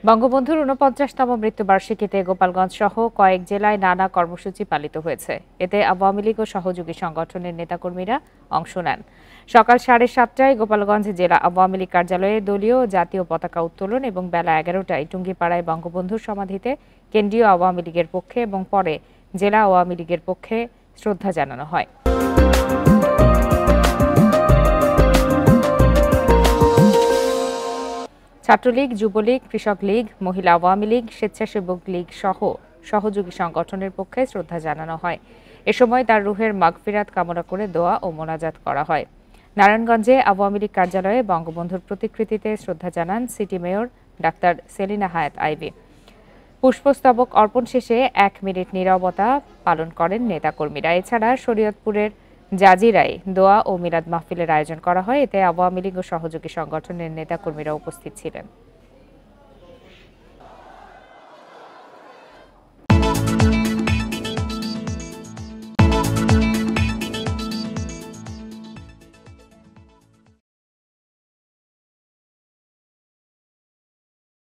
বঙ্গবন্ধুর ৪৯তম মৃত্যুবার্ষিকীতে গোপালগঞ্জ সহ কয়েক জেলায় নানা কর্মসূচি পালিত হয়েছে। এতে আওয়ামী লীগ ও সহযোগী সংগঠনের নেতাকর্মীরা অংশ নেন। সকাল 7:30টায় গোপালগঞ্জ জেলা আওয়ামী লীগ কার্যালয়ে দলীয় ও জাতীয় পতাকা উত্তোলন এবং বেলা 11টায় টুঙ্গিপাড়ায় বঙ্গবন্ধুর সমাধিতে কেন্দ্রীয় আওয়ামী লীগের পক্ষে এবং পরে জেলা আওয়ামী লীগের পক্ষে শ্রদ্ধা জানানো হয়। ছাত্রলীগ, যুবলীগ, কৃষক লীগ, মহিলা আওয়ামী লীগ, স্বেচ্ছাসেবক লীগ সহ সহযোগী সংগঠনের পক্ষে শ্রদ্ধা জানানো হয়। এ সময় তার রুহের মাগফিরাত কামনা করে দোয়া ও মোনাজাত করা হয়। নারায়ণগঞ্জে আওয়ামী লীগ কার্যালয়ে বঙ্গবন্ধুর প্রতিকৃতিতে শ্রদ্ধা জানান city mayor doctor Selina Hayat Ivy. পুষ্পস্তবক অর্পণ শেষে 1 মিনিট নীরবতা পালন করেন নেতাকর্মীরা। এছাড়া শরীয়তপুরের জাজিরায় দোয়া ও মিলাদ মাহফিলের আয়োজন করা হয়। এতে আওয়ামী লীগ ও সহযোগী সংগঠনের নেতাকর্মীরা উপস্থিত ছিলেন।